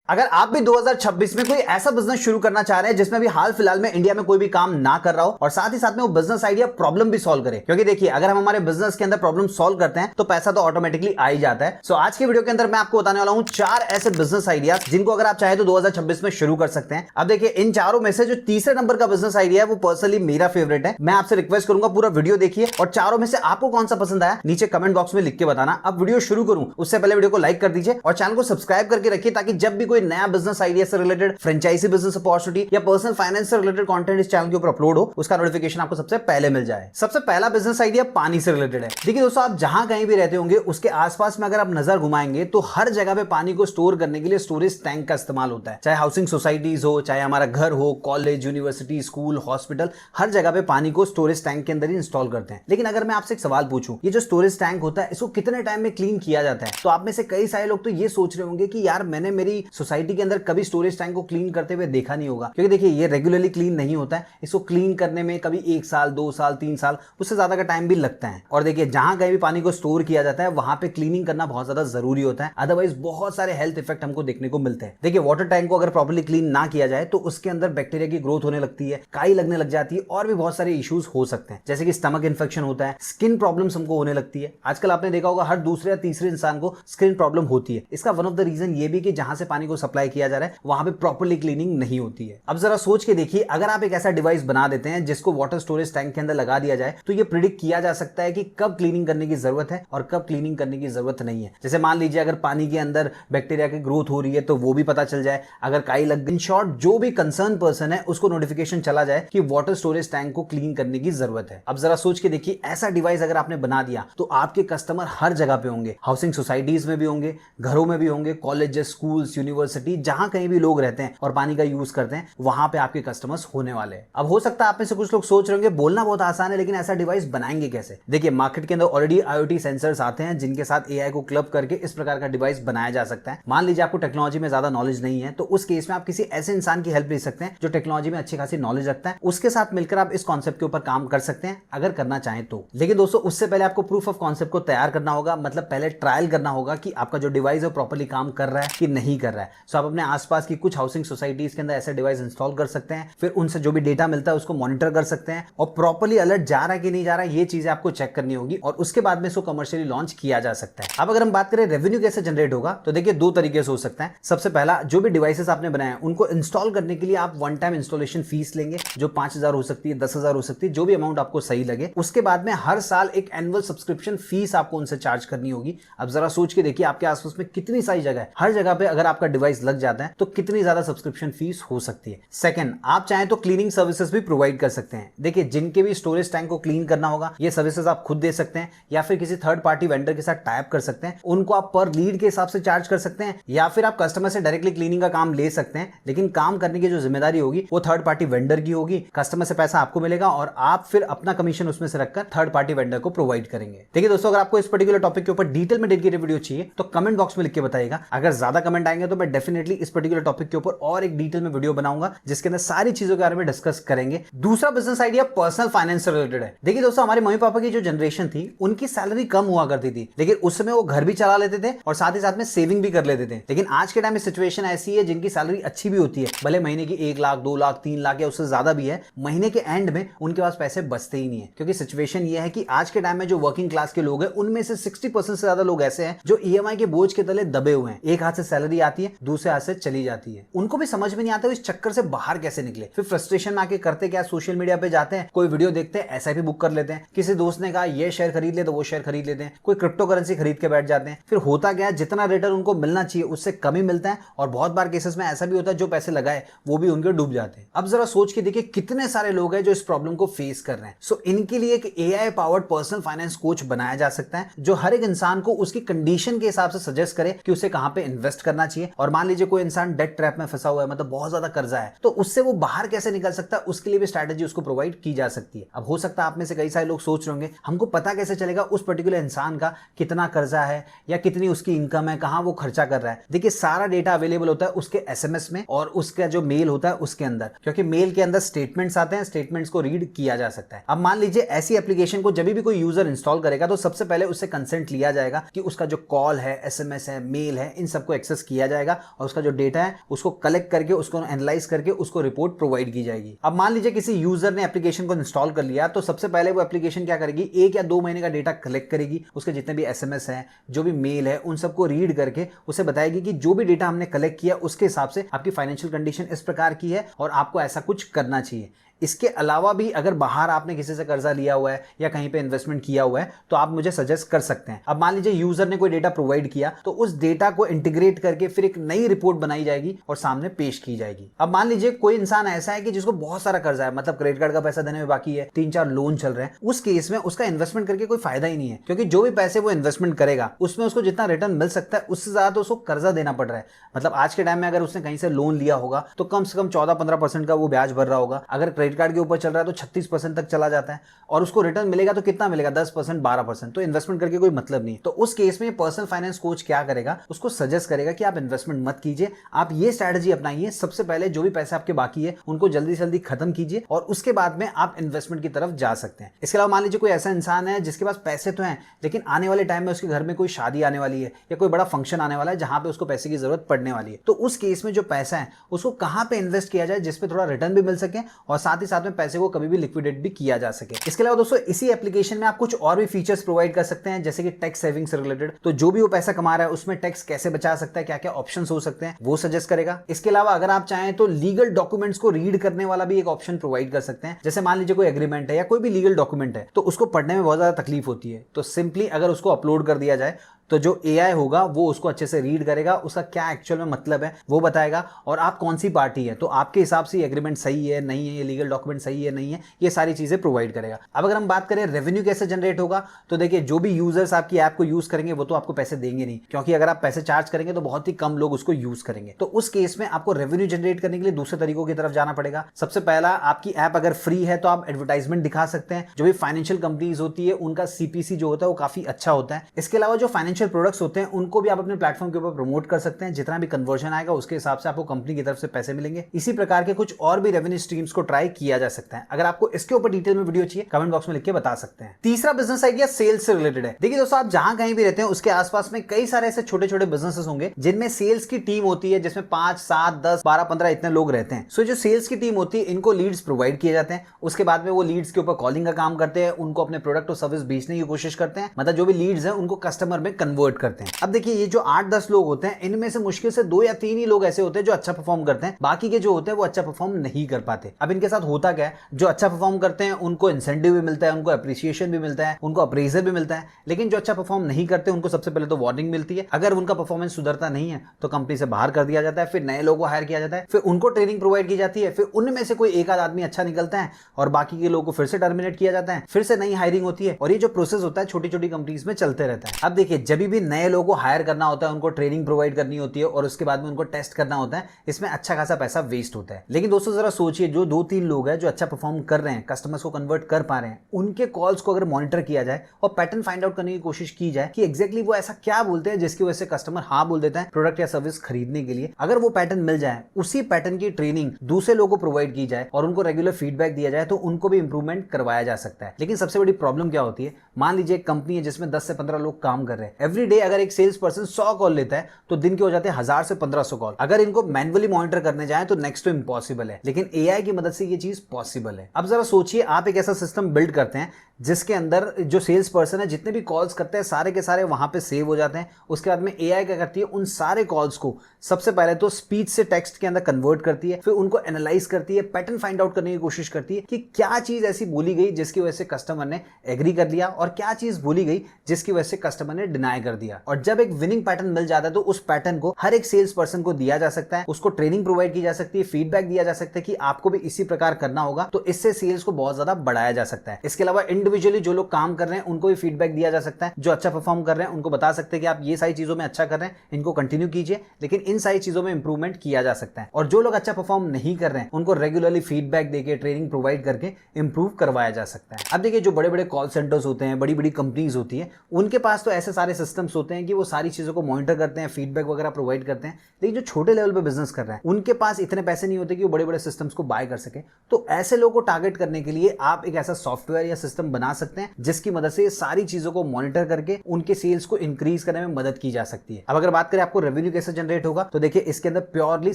अगर आप भी 2026 में कोई ऐसा बिजनेस शुरू करना चाह रहे हैं जिसमें भी हाल फिलहाल में इंडिया में कोई भी काम ना कर रहा हो और साथ ही साथ में वो बिजनेस आइडिया प्रॉब्लम भी सॉल्व करे, क्योंकि देखिए अगर हम हमारे बिजनेस के अंदर प्रॉब्लम सॉल्व करते हैं तो पैसा तो ऑटोमेटिकली आ ही जाता है। सो आज की वीडियो के अंदर मैं आपको बताने वाला हूं 4 ऐसे बिजनेस आइडिया जिनको अगर आप चाहे तो 2026 में शुरू कर सकते हैं। अब देखिए इन चारों में से जो तीसरे नंबर का बिजनेस आइडिया है वो पर्सनली मेरा फेवरेट है। मैं आपसे रिक्वेस्ट करूंगा पूरा वीडियो देखिए और चारों में से आपको कौन सा पसंद आया नीचे कमेंट बॉक्स में लिख के बताना। अब वीडियो शुरू करूं उससे पहले वीडियो को लाइक कर दीजिए और चैनल को सब्सक्राइब करके रखिए ताकि जब भी कोई नया बिजनेस आइडिया से रिलेटेड फ्रेंचाइजी बिजनेस अपॉर्चुनिटी या पर्सनल फाइनेंस से रिलेटेड कंटेंट इस चैनल के ऊपर अपलोड हो उसका नोटिफिकेशन आपको सबसे पहले मिल जाए। सबसे पहला बिजनेस आइडिया पानी से रिलेटेड है। देखिए दोस्तों, आप जहां कहीं भी रहते होंगे उसके आसपास में अगर आप नजर घुमाएंगे तो हर जगह पे पानी को स्टोर करने के लिए स्टोरेज टैंक का इस्तेमाल होता है। चाहे हाउसिंग सोसाइटीज हो, चाहे हमारा घर हो, कॉलेज, यूनिवर्सिटी, स्कूल, हॉस्पिटल, हर जगह पे पानी को स्टोरेज टैंक के अंदर ही इंस्टॉल करते हैं। लेकिन अगर मैं आपसे एक सवाल पूछूं, ये जो स्टोरेज टैंक होता है इसको कितने टाइम में क्लीन किया जाता है? तो आप में से कई सारे लोग तो ये सोच रहे होंगे कि यार मैंने मेरी सोसाइटी के अंदर कभी स्टोरेज टैंक को क्लीन करते हुए देखा नहीं होगा, क्योंकि देखिए ये रेगुलरली क्लीन नहीं होता है। इसको क्लीन करने में कभी 1 साल, 2 साल, 3 साल, उससे ज्यादा का टाइम भी लगता है। और देखिए जहां कहीं भी पानी को स्टोर किया जाता है वहां पे क्लीनिंग करना बहुत ज्यादा जरूरी होता है, अदरवाइज बहुत सारे हेल्थ इफेक्ट हमको देखने को मिलते हैं। देखिए वाटर टैंक को अगर प्रॉपर्ली क्लीन ना किया जाए तो उसके अंदर बैक्टीरिया की ग्रोथ होने लगती है, काई लगने लग जाती है और भी बहुत सारे इश्यूज हो सकते हैं, जैसे कि स्टमक इन्फेक्शन होता है, स्किन प्रॉब्लम्स हमको होने लगती है। आजकल आपने देखा होगा हर दूसरे या तीसरे इंसान को स्किन प्रॉब्लम होती है। इसका वन ऑफ द रीजन ये भी कि जहां से पानी को सप्लाई किया जा रहा है वहां पे प्रॉपर्ली क्लीनिंग नहीं होती है। अब जरा सोच के देखिए, अगर आप एक ऐसा डिवाइस बना देते हैं जिसको वाटर स्टोरेज टैंक के अंदर लगा दिया जाए तो ये प्रिडिक्ट किया जा सकता है कि कब क्लीनिंग करने की जरूरत है और कब क्लीनिंग करने की जरूरत नहीं है। जैसे मान लीजिए अगर पानी के अंदर बैक्टीरिया की ग्रोथ हो रही है तो वो भी पता चल जाए, अगर काई लग गई, इन शॉर्ट जो भी कंसर्न पर्सन है उसको नोटिफिकेशन चला जाए कि वाटर स्टोरेज टैंक को क्लीन करने की जरूरत है। अब जरा सोच के देखिए, ऐसा डिवाइस अगर आपने बना दिया तो आपके कस्टमर हर जगह पे होंगे, हाउसिंग सोसाइटीज में भी होंगे, घरों में भी होंगे, कॉलेजेस, स्कूल्स, यूनिवर्सिटी, जहां कहीं भी लोग रहते हैं और पानी का यूज करते हैं वहां पे आपके कस्टमर्स होने वाले हैं। अब हो सकता है आप में से कुछ लोग सोच रहे होंगे बोलना बहुत आसान है लेकिन ऐसा डिवाइस बनाएंगे कैसे? देखिए मार्केट के अंदर ऑलरेडी IoT सेंसर्स आते हैं जिनके साथ AI को क्लब करके इस प्रकार का डिवाइस बनाया जा सकता है। मान लीजिए आपको टेक्नोलॉजी में ज्यादा नॉलेज नहीं है तो उस केस में आप किसी ऐसे इंसान की हेल्प ले सकते हैं जो टेक्नोलॉजी में अच्छी खासी नॉलेज रखता है, उसके साथ मिलकर आप इस कॉन्सेप्ट के ऊपर काम कर सकते हैं अगर करना चाहें तो। लेकिन दोस्तों उससे पहले आपको प्रूफ ऑफ कॉन्सेप्ट को तैयार करना होगा, मतलब पहले ट्रायल करना होगा कि आपका जो डिवाइस है प्रॉपर्ली काम कर रहा है कि नहीं कर रहा है। सो आप अपने आसपास की कुछ हाउसिंग सोसाइटीज के अंदर ऐसे डिवाइस इंस्टॉल कर सकते हैं, फिर उनसे जो भी डेटा मिलता है उसको मॉनिटर कर सकते हैं और प्रॉपर्ली अलर्ट जा रहा है कि नहीं जा रहा है ये चीजें आपको चेक करनी होगी और उसके बाद में इसको कमर्शियली लॉन्च किया जा सकता है। अब अगर हम बात करें रेवेन्यू कैसे जनरेट होगा तो देखिए 2 तरीके से हो सकता है। सबसे पहला, जो भी डिवाइसेस आपने बनाए हैं उनको इंस्टॉल करने के लिए आप वन टाइम इंस्टॉलेशन फीस लेंगे, जो 5,000 हो सकती है, 10,000 हो सकती है, जो भी अमाउंट आपको सही लगे। उसके बाद में हर साल एक एनुअल सब्सक्रिप्शन फीस आपको उनसे चार्ज करनी होगी। अब जरा सोच के देखिए आपके आसपास में कितनी सारी जगह है, हर जगह पे अगर आपका डिवाइस लग जाता है तो कितनी ज्यादा सब्सक्रिप्शन फीस हो सकती है। सेकंड, आप चाहें तो क्लीनिंग सर्विसेज भी प्रोवाइड कर सकते हैं। देखिए जिनके भी स्टोरेज टैंक को क्लीन करना होगा ये सर्विसेज आप खुद दे सकते हैं या फिर किसी थर्ड पार्टी वेंडर के साथ टाई अप कर सकते हैं। उनको आप पर लीड के हिसाब से चार्ज कर सकते हैं या फिर आप कस्टमर से डायरेक्टली क्लीनिंग का काम ले सकते हैं, लेकिन काम करने की जो जिम्मेदारी होगी वो थर्ड पार्टी वेंडर की होगी। कस्टमर से पैसा आपको मिलेगा और आप फिर अपना कमीशन उसमें से रखकर थर्ड पार्टी वेंडर को प्रोवाइड करेंगे। देखिए दोस्तों, अगर आपको इस पर्टिकुलर टॉपिक के ऊपर डिटेल में डेडिकेटेड वीडियो चाहिए तो कमेंट बॉक्स में लिख के बताइएगा। अगर ज्यादा कमेंट आएंगे तो मैं डेफिनेटली इस पर्टिकुलर टॉपिक के ऊपर और एक डिटेल में वीडियो बनाऊंगा जिसके अंदर सारी चीजों के बारे में डिस्कस करेंगे। दूसरा बिजनेस आइडिया पर्सनल फाइनेंस से रिलेटेड है। देखिए दोस्तों, हमारे मम्मी पापा की जो जनरेशन थी उनकी सैलरी कम हुआ करती थी, लेकिन उस समय वो घर भी चला लेते थे और साथ ही साथ में सेविंग भी कर लेते थे। लेकिन आज के टाइम में सिचुएशन ऐसी है जिनकी सैलरी अच्छी भी होती है, भले महीने की 1 लाख, 2 लाख, 3 लाख या उससे ज्यादा भी है, महीने के एंड में उनके पास पैसे बचते ही नहीं है। क्योंकि सिचुएशन ये है कि आज के टाइम में जो वर्किंग क्लास के लोग हैं उनमें से 60% से ज्यादा लोग ऐसे हैं जो EMI के बोझ के तले दबे हुए हैं। एक हाथ से सैलरी आती है, दूसरे हाथ से चली जाती है। उनको भी समझ में नहीं आता इस चक्कर से बाहर कैसे निकले। फिर फ्रस्ट्रेशन में आके करते क्या, सोशल मीडिया पे जाते हैं, कोई वीडियो देखते हैं, SIP बुक कर लेते हैं, किसी दोस्त ने कहा ये शेयर खरीद ले तो वो शेयर खरीद लेते हैं, कोई क्रिप्टो करेंसी खरीद के बैठ जाते हैं। फिर होता क्या है, जितना रिटर्न उनको मिलना चाहिए उससे कम ही मिलता है और बहुत बार केसेस में ऐसा भी होता है जो पैसे लगाए वो भी उनके डूब जाते हैं। अब जरा सोच के देखिए कितने सारे लोग हैं जो इस प्रॉब्लम को फेस कर रहे हैं। सो इनके लिए एक AI powered personal finance coach बनाया जा सकता है जो हर एक इंसान को उसकी कंडीशन के हिसाब से सजेस्ट करे कि उसे कहां पे इन्वेस्ट करना चाहिए। और मान लीजिए कोई इंसान डेट ट्रैप में फंसा हुआ है, मतलब बहुत ज्यादा कर्जा है, तो उससे वो बाहर कैसे निकल सकता है उसके लिए भी स्ट्रैटेजी उसको प्रोवाइड की जा सकती है। अब हो सकता है आप में से कई सारे लोग सोच रहे होंगे हमको पता कैसे चलेगा उस पर्टिकुलर इंसान का कितना कर्जा है या कितनी उसकी इनकम है, कहां वो खर्चा कर रहा है। देखिए सारा डेटा अवेलेबल होता है उसके SMS में और उसका जो मेल होता है उसके अंदर, क्योंकि मेल के अंदर स्टेटमेंट्स आते हैं, स्टेटमेंट्स को रीड किया जा सकता है। अब मान लीजिए ऐसी एप्लीकेशन को जब भी कोई यूजर इंस्टॉल करेगा तो सबसे पहले उससे कंसेंट लिया जाएगा कि उसका जो कॉल है, SMS है, मेल है, इन सबको एक्सेस किया जाएगा जाएगा और उसका जो डेटा है उसको कलेक्ट करके, उसको एनालाइज करके उसको रिपोर्ट प्रोवाइड की जाएगी। अब मान लीजिए किसी यूजर ने एप्लीकेशन को इंस्टॉल कर लिया, तो सबसे पहले वो एप्लीकेशन क्या करेगी, 1 या 2 महीने का डेटा कलेक्ट करेगी, उसके जितने भी SMS है, जो भी मेल है, उन सबको रीड करके उसे बताएगी कि जो भी डेटा हमने कलेक्ट किया उसके हिसाब से आपकी फाइनेंशियल कंडीशन इस प्रकार की है और आपको ऐसा कुछ करना चाहिए। इसके अलावा भी अगर बाहर आपने किसी से कर्जा लिया हुआ है या कहीं पे इन्वेस्टमेंट किया हुआ है तो आप मुझे सजेस्ट कर सकते हैं। अब मान लीजिए यूजर ने कोई डेटा प्रोवाइड किया तो उस डेटा को इंटीग्रेट करके फिर एक नई रिपोर्ट बनाई जाएगी और सामने पेश की जाएगी। अब मान लीजिए कोई इंसान ऐसा है कि जिसको बहुत सारा कर्जा है, मतलब क्रेडिट कार्ड का पैसा देने में बाकी है, 3-4 लोन चल रहे हैं, उस केस में उसका इन्वेस्टमेंट करके कोई फायदा ही नहीं है, क्योंकि जो भी पैसे वो इन्वेस्टमेंट करेगा उसमें उसको जितना रिटर्न मिल सकता है उससे ज्यादा तो उसको कर्जा देना पड़ रहा है। मतलब आज के टाइम में अगर उसने कहीं से लोन लिया होगा तो कम से कम 14-15% का वो ब्याज भर रहा होगा। अगर क्रेडिट कार्ड के ऊपर चल रहा है तो 36% तक चला जाता है और उसको रिटर्न मिलेगा तो कितना मिलेगा, 10%, 12%। तो इन्वेस्टमेंट करके कोई मतलब नहीं। तो उस केस में पर्सनल फाइनेंस कोच क्या करेगा, उसको सजेस्ट करेगा कि आप इन्वेस्टमेंट मत कीजिए, आप ये स्ट्रैटेजी अपनाइए, सबसे पहले जो भी पैसे आपके बाकी है उनको जल्दी से जल्दी खत्म कीजिए और उसके बाद में आप इन्वेस्टमेंट की तरफ जा सकते हैं। इसके अलावा मान लीजिए कोई ऐसा इंसान है जिसके पास पैसे तो हैं लेकिन आने वाले टाइम में उसके घर में कोई शादी आने वाली है या कोई बड़ा फंक्शन आने वाला है जहां पे उसको पैसे की जरूरत पड़ने वाली है, तो उस केस में जो पैसा है उसको कहां पे इन्वेस्ट किया जाए जिसपे थोड़ा रिटर्न भी मिल सके और साथ ही साथ में पैसे को कभी भी लिक्विडेट भी किया जा सके। इसके अलावा दोस्तों इसी एप्लीकेशन में आप कुछ और भी फीचर्स प्रोवाइड कर सकते हैं, जैसे कि टैक्स सेविंग से रिलेटेड, तो जो भी वो पैसा कमा रहा है उसमें टैक्स कैसे बचा सकता है, क्या क्या ऑप्शंस हो सकते हैं वो सजेस्ट करेगा। इसके अलावा अगर आप चाहें तो लीगल डॉक्यूमेंट्स को रीड करने वाला भी एक ऑप्शन प्रोवाइड कर सकते हैं। जैसे मान लीजिए कोई एग्रीमेंट है या कोई भी लीगल डॉक्यूमेंट है तो उसको पढ़ने में बहुत ज्यादा तकलीफ होती है, तो सिंपली अगर उसको अपलोड कर दिया जाए तो जो AI होगा वो उसको अच्छे से रीड करेगा, उसका क्या एक्चुअल में मतलब है वो बताएगा और आप कौन सी पार्टी है, तो आपके हिसाब से एग्रीमेंट सही है नहीं है, ये लीगल डॉक्यूमेंट सही है नहीं है, ये सारी चीजें प्रोवाइड करेगा। अब अगर हम बात करें रेवेन्यू कैसे जनरेट होगा, तो देखिए जो भी यूजर्स आपकी ऐप को यूज करेंगे वो तो आपको पैसे देंगे नहीं, क्योंकि अगर आप पैसे चार्ज करेंगे तो बहुत ही कम लोग उसको यूज करेंगे। तो उस केस में आपको रेवेन्यू जनरेट करने के लिए दूसरे तरीकों की तरफ जाना पड़ेगा। सबसे पहला, आपकी ऐप अगर फ्री है तो आप एडवर्टाइजमेंट दिखा सकते हैं। जो भी फाइनेंशियल कंपनीज होती है उनका CPC जो होता है वो काफी अच्छा होता है। इसके अलावा जो फाइनेंशियल प्रोडक्ट्स होते हैं उनको भी आप अपने प्लेटफॉर्म के ऊपर प्रमोट कर सकते हैं। जितना भी कन्वर्जन आएगा उसके हिसाब से आपको कंपनी की तरफ से पैसे मिलेंगे। इसी प्रकार के कुछ और भी रेवेन्यू स्ट्रीम्स को ट्राई किया जा सकता है। अगर आपको इसके ऊपर डिटेल में वीडियो चाहिए कमेंट बॉक्स में लिख के बता सकते हैं। तीसरा बिजनेस आइडिया सेल्स से रिलेटेड है। देखिए दोस्तों, आप जहां कहीं भी रहते हैं उसके आसपास में कई सारे ऐसे छोटे छोटे बिजनेसेस होंगे जिनमें सेल्स की टीम होती है, जिसमें 5, 7, 10, 12, 15 इतने लोग रहते हैं। सो जो सेल्स की टीम होती है इनको लीड्स प्रोवाइड किए जाते हैं। उसके बाद में वो लीड्स के ऊपर कॉलिंग का काम करते हैं, उनको अपने प्रोडक्ट और सर्विस बेचने की कोशिश करते हैं, मतलब जो भी लीड्स हैं उनको कस्टमर में कन्वर्ट करते हैं। अब देखिए ये जो 8-10 लोग होते हैं इनमें से मुश्किल से 2 या 3 ही लोग ऐसे होते हैं जो अच्छा परफॉर्म करते हैं, बाकी के जो होते हैं वो अच्छा परफॉर्म नहीं कर पाते। अब इनके साथ होता क्या है, जो अच्छा परफॉर्म करते हैं उनको इंसेंटिव भी मिलता है, उनको अप्रिसिएशन भी मिलता है, उनको अप्रेजल भी मिलता है, लेकिन जो अच्छा परफॉर्म नहीं करते उनको सबसे पहले तो वार्निंग मिलती है। अगर उनका परफॉर्मेंस सुधरता नहीं है तो कंपनी से बाहर कर दिया जाता है, फिर नए लोगों को हायर किया जाता है, फिर उनको ट्रेनिंग प्रोवाइड की जाती है, फिर उनमें से कोई एक आध आदमी अच्छा निकलता है और बाकी के लोगों को फिर से टर्मिनेट किया जाता है, फिर से नई हायरिंग होती है और ये जो प्रोसेस होता है छोटी छोटी कंपनीज में चलते रहता है। अब देखिए जब भी नए लोगों को हायर करना होता है, उनको ट्रेनिंग प्रोवाइड करनी होती है और उसके बाद में उनको टेस्ट करना होता है, इसमें अच्छा खासा पैसा वेस्ट होता है। लेकिन दोस्तों जरा सोचिए, जो 2-3 लोग हैं जो अच्छा परफॉर्म कर रहे हैं, कस्टमर्स को कन्वर्ट कर पा रहे हैं, उनके कॉल्स को अगर मॉनिटर किया जाए और पैटर्न फाइंड आउट करने की कोशिश की जाए कि एग्जैक्टली वो ऐसा क्या बोलते हैं जिसकी वजह से कस्टमर हाँ बोल देता है प्रोडक्ट या सर्विस खरीदने के लिए। अगर वो पैटर्न मिल जाए, उसी पैटर्न की ट्रेनिंग दूसरे लोगों को प्रोवाइड की जाए और उनको रेगुलर फीडबैक दिया जाए तो उनको भी इंप्रूवमेंट करवाया जा सकता है। लेकिन सबसे बड़ी प्रॉब्लम क्या होती है, मान लीजिए एक कंपनी है जिसमें 10 से 15 लोग काम कर रहे हैं, एवरी डे अगर एक सेल्स पर्सन 100 कॉल लेता है तो दिन के हो जाते हैं 1000 से 1500 कॉल। अगर इनको मैन्युअली मॉनिटर करने जाए तो नेक्स्ट तो इंपॉसिबल है, लेकिन AI की मदद से ये चीज पॉसिबल है। अब जरा सोचिए, आप एक ऐसा सिस्टम बिल्ड करते हैं जिसके अंदर जो सेल्स पर्सन है जितने भी कॉल्स करते हैं सारे के सारे वहां पे सेव हो जाते हैं। उसके बाद में AI क्या करती है, उन सारे कॉल्स को सबसे पहले तो स्पीच से टेक्स्ट के अंदर कन्वर्ट करती है, फिर उनको एनालाइज करती है, पैटर्न फाइंड आउट करने की कोशिश करती है कि क्या चीज ऐसी बोली गई जिसकी वजह से कस्टमर ने एग्री कर लिया और क्या चीज बोली गई जिसकी वजह से कस्टमर ने डिनाई कर दिया। और जब एक विनिंग पैटर्न मिल जाता है तो उस पैटर्न को हर एक सेल्स पर्सन को दिया जा सकता है, उसको ट्रेनिंग प्रोवाइड की जा सकती है, फीडबैक दिया जा सकता है कि आपको भी इसी प्रकार करना होगा, तो इससे सेल्स को बहुत ज्यादा बढ़ाया जा सकता है। इसके अलावा इंडिविजुअली जो लोग काम कर रहे हैं उनको भी फीडबैक दिया जा सकता है, जो अच्छा परफॉर्म कर रहे हैं उनको बता सकते हैं कि आप ये सारी चीजों में अच्छा कर रहे हैं, इनको कंटिन्यू कीजिए, लेकिन इन सारी चीजों में इंप्रूवमेंट किया जा सकता है। और जो लोग अच्छा परफॉर्म नहीं कर रहे हैं उनको रेगुलरली फीडबैक देके ट्रेनिंग प्रोवाइड करके इंप्रूव करवाया जा सकता है। अब देखिए जो बड़े बड़े कॉल सेंटर्स होते हैं, बड़ी बड़ी कंपनीज होती है, उनके पास तो ऐसे सारे सिस्टम्स होते हैं कि वो सारी चीजों को मॉनिटर करते हैं, फीडबैक वगैरह प्रोवाइड करते हैं। लेकिन जो छोटे लेवल पे बिजनेस कर रहे हैं उनके पास इतने पैसे नहीं होते कि वो बड़े बड़े सिस्टम्स को बाय कर सके। तो ऐसे लोगों को टारगेट करने के लिए आप एक ऐसा सॉफ्टवेयर या सिस्टम बना सकते हैं जिसकी मदद से सारी चीजों को मॉनिटर करके उनके सेल्स को इंक्रीज करने में मदद की जा सकती है। अब अगर बात करें आपको रेवेन्यू कैसे जनरेट होगा, तो देखिए इसके अंदर प्योरली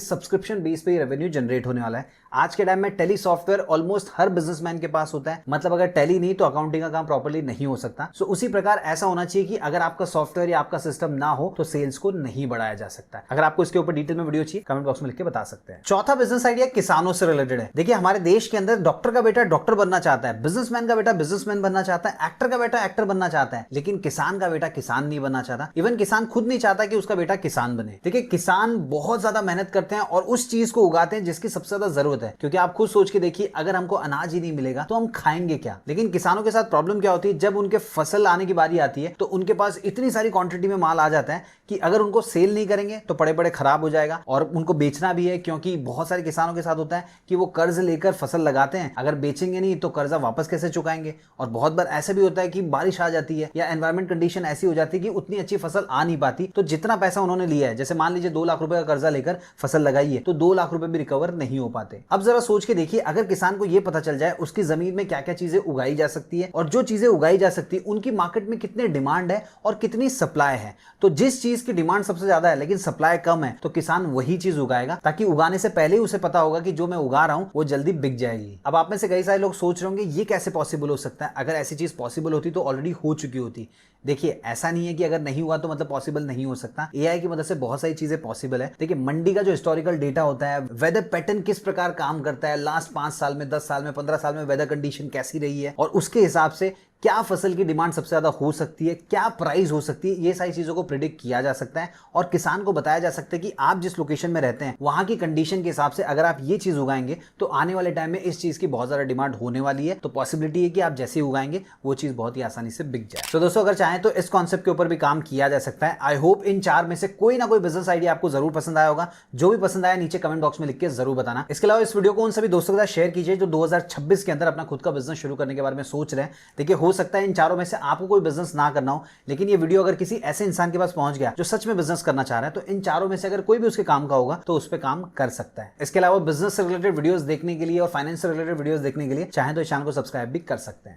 सब्सक्रिप्शन बेस पे रेवेन्यू जनरेट होने वाला है। आज के टाइम में टेली सॉफ्टवेयर ऑलमोस्ट हर बिजनेसमैन के पास होता है, मतलब अगर टेली नहीं तो अकाउंटिंग का काम प्रॉपर्ली नहीं हो सकता। सो उसी प्रकार ऐसा होना चाहिए कि अगर आपका सॉफ्टवेयर या आपका सिस्टम ना हो तो सेल्स को नहीं बढ़ाया जा सकता है। अगर आपको इसके ऊपर डिटेल में वीडियो चाहिए कमेंट बॉक्स में लिख के बता सकते हैं। चौथा बिजनेस आइडिया किसानों से रिलेटेड है। देखिए हमारे देश के अंदर डॉक्टर का बेटा डॉक्टर बनना चाहता है, बिजनेसमैन का बेटा बिजनेसमैन बनना चाहता है, एक्टर का बेटा एक्टर बनना चाहता है, लेकिन किसान का बेटा किसान नहीं बनना चाहता। इवन किसान खुद नहीं चाहता कि उसका बेटा किसान बने। देखिए किसान बहुत ज्यादा मेहनत करते हैं और उस चीज को उगाते हैं जिसकी सबसे ज्यादा जरूरत है, क्योंकि आप खुद सोच के देखिए अगर हमको अनाज ही नहीं मिलेगा तो हम खाएंगे क्या। लेकिन किसानों के साथ प्रॉब्लम क्या होती है, जब उनके फसल आने की बारी आती है तो उनके पास इतनी सारी क्वांटिटी में माल आ जाता है कि अगर उनको सेल नहीं करेंगे तो पड़े पड़े खराब हो जाएगा और उनको बेचना भी है, क्योंकि बहुत सारे किसानों के साथ होता है कि वो कर्ज लेकर फसल लगाते हैं, अगर बेचेंगे नहीं तो कर्जा वापस कैसे चुकाएंगे। और बहुत बार ऐसा भी होता है कि बारिश आ जाती है या एनवायरमेंट कंडीशन ऐसी हो जाती है कि उतनी अच्छी फसल आ नहीं पाती, तो जितना पैसा उन्होंने लिया है, जैसे मान लीजिए 2 लाख रुपए का कर्जा लेकर फसल लगाई है तो 2 लाख रुपए भी रिकवर नहीं हो पाते। अब जरा सोच के देखिए अगर किसान को यह पता चल जाए उसकी जमीन में क्या क्या चीजें उगाई जा सकती है और जो चीजें उगाई जा सकती है उनकी मार्केट में कितनी डिमांड है और कितनी सप्लाई है, तो जिस चीज की डिमांड सबसे ज्यादा है लेकिन सप्लाई कम है तो किसान वही चीज उगाएगा, ताकि उगाने से पहले ही उसे पता होगा कि जो मैं उगा रहा हूं वो जल्दी बिक जाएगी। अब आप में से कई सारे लोग सोच रहे होंगे ये कैसे पॉसिबल हो सकता है, अगर ऐसी चीज पॉसिबल होती तो ऑलरेडी हो चुकी होती। देखिए ऐसा नहीं है कि अगर नहीं हुआ तो मतलब पॉसिबल नहीं हो सकता। एआई की मदद से बहुत सारी चीजें पॉसिबल है। देखिए मंडी का जो हिस्टोरिकल डेटा होता है, वेदर पैटर्न किस प्रकार काम करता है, लास्ट 5 साल में, 10 साल में, 15 साल में वेदर कंडीशन कैसी रही है और उसके हिसाब से क्या फसल की डिमांड सबसे ज्यादा हो सकती है, क्या प्राइस हो सकती है, ये सारी चीजों को प्रिडिक्ट किया जा सकता है और किसान को बताया जा सकता है कि आप जिस लोकेशन में रहते हैं वहां की कंडीशन के हिसाब से अगर आप ये चीज उगाएंगे तो आने वाले टाइम में इस चीज की बहुत ज्यादा डिमांड होने वाली है, तो पॉसिबिलिटी है कि आप जैसे ही उगाएंगे वो चीज बहुत ही आसानी से बिक जाए। तो दोस्तों अगर चाहें तो इस कॉन्सेप्ट के ऊपर भी काम किया जा सकता है। आई होप इन 4 में से कोई ना कोई बिजनेस आइडिया आपको जरूर पसंद आया होगा। जो भी पसंद आया नीचे कमेंट बॉक्स में लिख के जरूर बताना। इसके अलावा इस वीडियो को उन सभी दोस्तों के साथ शेयर कीजिए जो 2026 के अंदर अपना खुद का बिजनेस शुरू करने के बारे में सोच रहे हैं। देखिए हो सकता है इन चारों में से आपको कोई बिजनेस ना करना हो, लेकिन ये वीडियो अगर किसी ऐसे इंसान के पास पहुंच गया जो सच में बिजनेस करना चाह रहा है, तो इन चारों में से अगर कोई भी उसके काम का होगा तो उस पर काम कर सकता है। इसके अलावा बिजनेस से रिलेटेड वीडियोस देखने के लिए और फाइनेंस से रिलेटेड वीडियोस देखने के लिए चाहे तो इस चैनल को सब्सक्राइब भी कर सकते हैं।